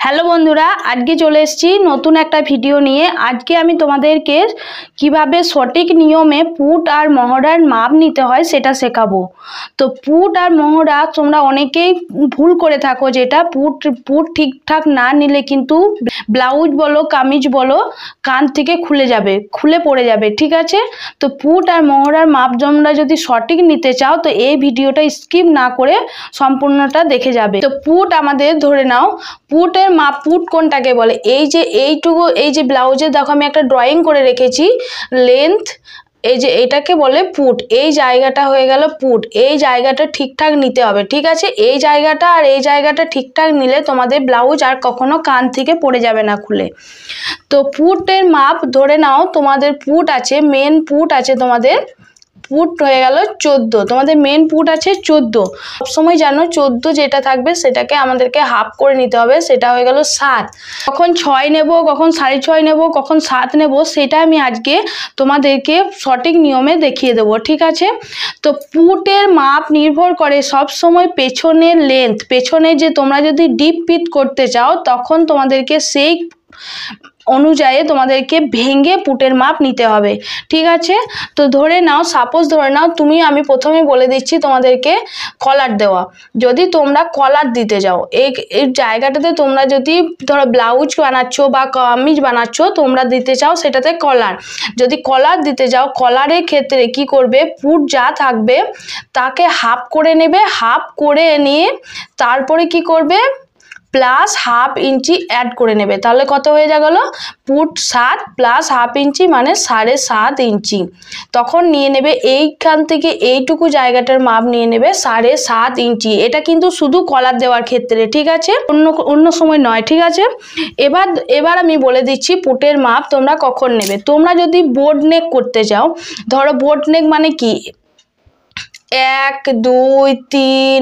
Hello বন্ধুরা, আজকে চলে এসেছি নতুন একটা ভিডিও নিয়ে। আজকে আমি তোমাদেরকে কিভাবে সঠিক নিয়মে পুট আর মহড়ার মাপ নিতে হয় সেটা শেখাবো। তো পুট আর মহড়া তোমরা অনেকেই ভুল করে থাকো, যেটা পুট ঠিকঠাক না নিলে কিন্তু ব্লাউজ বলো কামিজ বলো কান থেকে খুলে পড়ে যাবে। ঠিক আছে, তো পুট আর মহড়ার মাপ তোমরা যদি সঠিক নিতে চাও তো এই ভিডিওটা স্কিপ না করে সম্পূর্ণটা দেখে যাবে। তো পুট আমাদের ধরে নাও, পুটের মাপ, পুট কোনটাকে বলে, এই যে এইটুকু, এই যে ব্লাউজে দেখো আমি একটা ড্রয়িং করে রেখেছি লেন্থ, এই যে এটাকে বলে পুট। এই জায়গাটা হয়ে গেল পুট, এই জায়গাটা ঠিকঠাক নিতে হবে। ঠিক আছে, এই জায়গাটা আর এই জায়গাটা ঠিকঠাক নিলে তোমাদের ব্লাউজ আর কখনো কান থেকে পড়ে যাবে না খুলে। তো পুটের মাপ ধরে নাও, তোমাদের পুট আছে, মেন পুট আছে তোমাদের, পুট হয়ে গেল 14, তোমাদের মেন পুট আছে 14। সবসময় জানো 14 যেটা থাকবে সেটাকে আমাদেরকে হাফ করে নিতে হবে, সেটা হয়ে গেল 7। কখন 6 নেব, কখন 6.5 নেব, কখন 7 নেব, সেটা আমি আজকে তোমাদেরকে সঠিক নিয়মে দেখিয়ে দেবো। ঠিক আছে, তো পুটের মাপ নির্ভর করে সবসময় পেছনের লেন্থ, পেছনে যে তোমরা যদি ডিপ পিট করতে চাও তখন তোমাদেরকে সেই অনুযায়ী তোমাদেরকে ভেঙে পুটের মাপ নিতে হবে। ঠিক আছে, তো ধরে নাও, সাপোজ ধরে নাও তুমি, আমি প্রথমে বলে দিচ্ছি তোমাদেরকে কলার দেওয়া। যদি তোমরা কলার দিতে যাও, এই জায়গাটাতে তোমরা যদি ধরো ব্লাউজ বানাচ্ছ বা কামিজ বানাচ্ছ, তোমরা দিতে চাও সেটাতে কলার, যদি কলার দিতে যাও, কলারের ক্ষেত্রে কি করবে, পুট যা থাকবে তাকে হাফ করে নেবে, হাফ করে নিয়ে তারপরে কি করবে, প্লাস হাফ ইঞ্চি অ্যাড করে নেবে। তাহলে কত হয়ে গেল, পুট 7 প্লাস হাফ ইঞ্চি মানে 7.5 ইঞ্চি। তখন নিয়ে নেবে এইখান থেকে এইটুকু জায়গাটার মাপ নিয়ে নেবে 7.5 ইঞ্চি। এটা কিন্তু শুধু কলার দেওয়ার ক্ষেত্রে, ঠিক আছে, অন্য সময় নয়। ঠিক আছে, এবার আমি বলে দিচ্ছি পুটের মাপ তোমরা কখন নেবে। তোমরা যদি বোর্ড নেক করতে চাও, ধরো বোর্ড নেক মানে কি, 1 2 3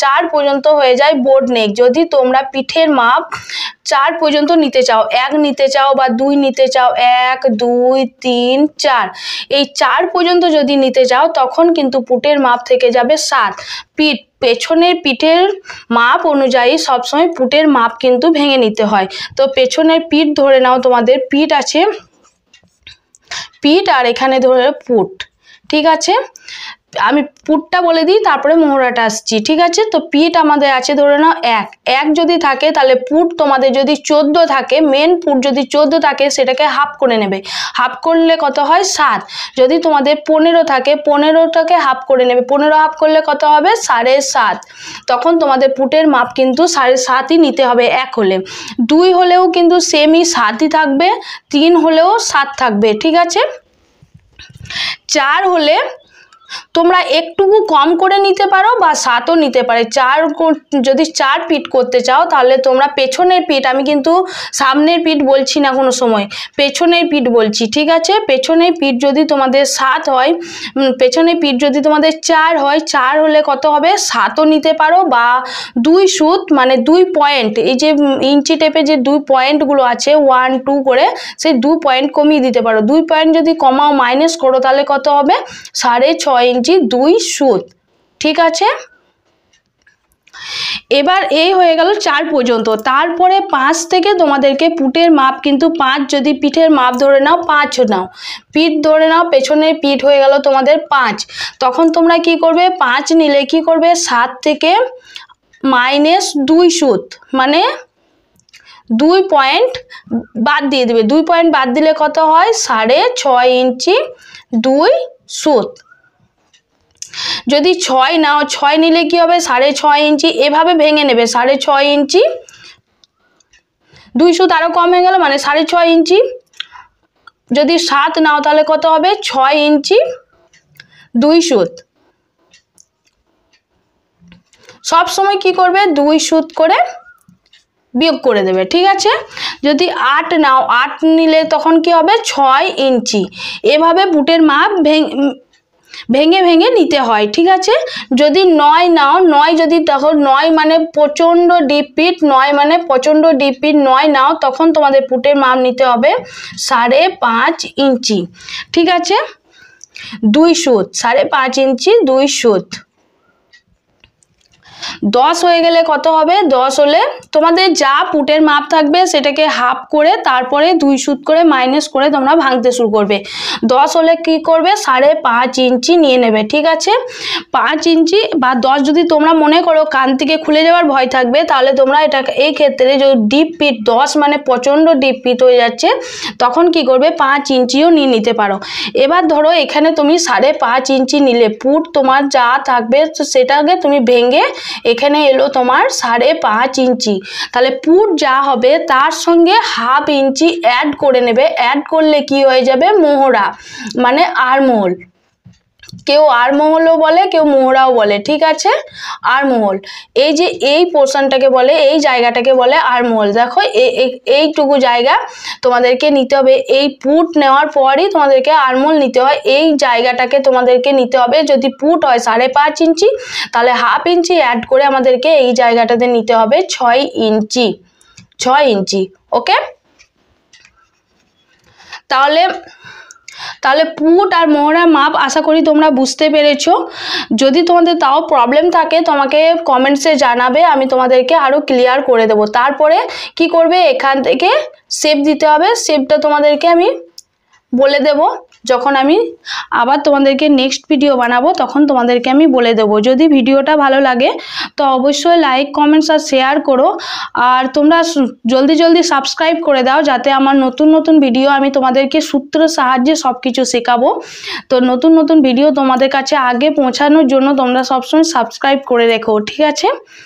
4 পর্যন্ত হয়ে যায় বোর্ড নেক। যদি তোমরা পিঠের মাপ 4 পর্যন্ত নিতে চাও, 1 নিতে চাও বা 2 নিতে চাও, 1 2 3 4, এই 4 পর্যন্ত যদি নিতে চাও তখন কিন্তু পুটের মাপ থেকে যাবে 7। পেছনের পিঠের মাপ অনুযায়ী সবসময় পুটের মাপ কিন্তু ভেঙে নিতে হয়। তো পেছনের পিঠ ধরে নাও, তোমাদের পিঠ আছে, পিঠ আর এখানে ধরে পুট। ঠিক আছে, আমি পুটটা বলে দিই তারপরে মোহরাটা আসছি। ঠিক আছে, তো পিঠ আমাদের আছে ধরে নাও 1 যদি থাকে তাহলে পুট তোমাদের যদি 14 থাকে, মেন পুট যদি 14 থাকে সেটাকে হাফ করে নেবে, হাফ করলে কত হয় 7। যদি তোমাদের 15 থাকে, 15টাকে হাফ করে নেবে, 15 হাফ করলে কত হবে 7.5। তখন তোমাদের পুটের মাপ কিন্তু 7.5ই নিতে হবে। 1 হলে, 2 হলেও কিন্তু সেমই 7ই থাকবে, 3 হলেও 7 থাকবে। ঠিক আছে, 4 হলে তোমরা একটুকু কম করে নিতে পারো বা 7ও নিতে পারে। যদি 4 পিঠ করতে চাও তাহলে তোমরা পেছনের পিঠ, আমি কিন্তু সামনের পিঠ বলছি না কোনো সময়, পেছনের পিঠ বলছি। ঠিক আছে, পেছনের পিঠ যদি তোমাদের 7 হয়, পেছনের পিঠ যদি তোমাদের 4 হয়, 4 হলে কত হবে 7ও নিতে পারো, বা 2 সুত মানে 2 পয়েন্ট, এই যে ইঞ্চি টেপে যে 2 পয়েন্টগুলো আছে 1 2 করে, সেই 2 পয়েন্ট কমিয়ে দিতে পারো। 2 পয়েন্ট যদি কমাও, মাইনাস করো, তাহলে কত হবে 6.5 ইঞ্চি 2 সুত। ঠিক আছে, এবার এই হয়ে গেল 4 পর্যন্ত। তারপরে 5 থেকে তোমাদেরকে পুটের মাপ কিন্তু 5, যদি পিঠের মাপ ধরে নাও 5 নাও, পিঠ ধরে নাও, পেছনের পিঠ হয়ে গেল তোমাদের 5। তখন তোমরা কি করবে, 5 নিলে কি করবে, 7 থেকে মাইনাস 2 সুত মানে 2 পয়েন্ট বাদ দিয়ে দেবে। 2 পয়েন্ট বাদ দিলে কত হয় 6.5 ইঞ্চি 2 সুত। যদি 6 নাও, 6 নিলে কি হবে 6.5 ইঞ্চি, এভাবে ভেঙে নেবে 6.5 ইঞ্চি 2 সুত, আরো কম হয়ে গেল মানে 6.5 ইঞ্চি। যদি 7 নাও তাহলে কত হবে 6 ইঞ্চি 2 সুত। সব সময় কি করবে 2 সুত করে বিয়োগ করে দেবে। ঠিক আছে, যদি 8 নাও, 8 নিলে তখন কি হবে 6 ইঞ্চি। এভাবে পুটের মাপ ভেঙে ভেঙে নিতে হয়। ঠিক আছে, যদি 9 নাও, 9 যদি দেখো 9 মানে প্রচণ্ড ডিপ পিট, 9 মানে প্রচণ্ড ডিপ পিট, 9 নাও, তখন তোমাদের পুটের মাপ নিতে হবে 5.5 ইঞ্চি। ঠিক আছে, 2 সুত, 5.5 ইঞ্চি 2 সুত। 10 হয়ে গেলে কত হবে, 10 হলে তোমাদের যা পুটের মাপ থাকবে সেটাকে হাফ করে তারপরে 2 সুত করে মাইনাস করে তোমরা ভাঙতে শুরু করবে। 10 হলে কি করবে, 5.5 ইঞ্চি নিয়ে নেবে, ঠিক আছে। 5 ইঞ্চি বা 10 যদি তোমরা মনে করো কান থেকে খুলে যাওয়ার ভয় থাকবে, তাহলে তোমরা এটা এই ক্ষেত্রে যদি ডিপ পিট 10 মানে প্রচণ্ড ডিপ পিট হয়ে যাচ্ছে, তখন কি করবে 5 ইঞ্চিও নিয়ে নিতে পারো। এবার ধরো এখানে তুমি 5.5 ইঞ্চি নিলে, পুট তোমার যা থাকবে সেটাকে তুমি ভেঙে এখানে এলো তোমার 5.5 ইঞ্চি, তাহলে পুট যা হবে তার সঙ্গে হাফ ইঞ্চি অ্যাড করে নেবে। অ্যাড করলে কি হয়ে যাবে, মোহরা মানে আরমহল। কেউ আরমহলও বলে, কেউ মোহরাও বলে, ঠিক আছে। আরমহল, এই যে এই পোর্শনটাকে বলে, এই জায়গাটাকে বলে আরমহল। দেখো এইটুকু জায়গা তোমাদেরকে নিতে হবে। এই পুট নেওয়ার পরই তোমাদেরকে আরমহল নিতে হয়। এই জায়গাটাকে তোমাদেরকে নিতে হবে। যদি পুট হয় 5.5 ইঞ্চি, তাহলে হাফ ইঞ্চি অ্যাড করে আমাদেরকে এই জায়গাটাতে নিতে হবে 6 ইঞ্চি। 6 ইঞ্চি, ওকে। তাহলে পুট আর মোহরার মাপ আশা করি তোমরা বুঝতে পেরেছো। যদি তোমাদের তাও প্রবলেম থাকে তোমাকে কমেন্টসে জানাবে, আমি তোমাদেরকে আরও ক্লিয়ার করে দেবো। তারপরে কি করবে, এখান থেকে শেপ দিতে হবে। শেপটা তোমাদেরকে আমি বলে দেব যখন আমি আবার তোমাদেরকে নেক্সট ভিডিও বানাবো, তখন তোমাদেরকে আমি বলে দেবো। যদি ভিডিওটা ভালো লাগে তো অবশ্যই লাইক, কমেন্টস আর শেয়ার করো। আর তোমরা জলদি জলদি সাবস্ক্রাইব করে দাও, যাতে আমার নতুন নতুন ভিডিও আমি তোমাদেরকে সূত্রের সাহায্যে সব কিছু শেখাবো। তো নতুন নতুন ভিডিও তোমাদের কাছে আগে পৌঁছানোর জন্য তোমরা সবসময় সাবস্ক্রাইব করে রেখো, ঠিক আছে।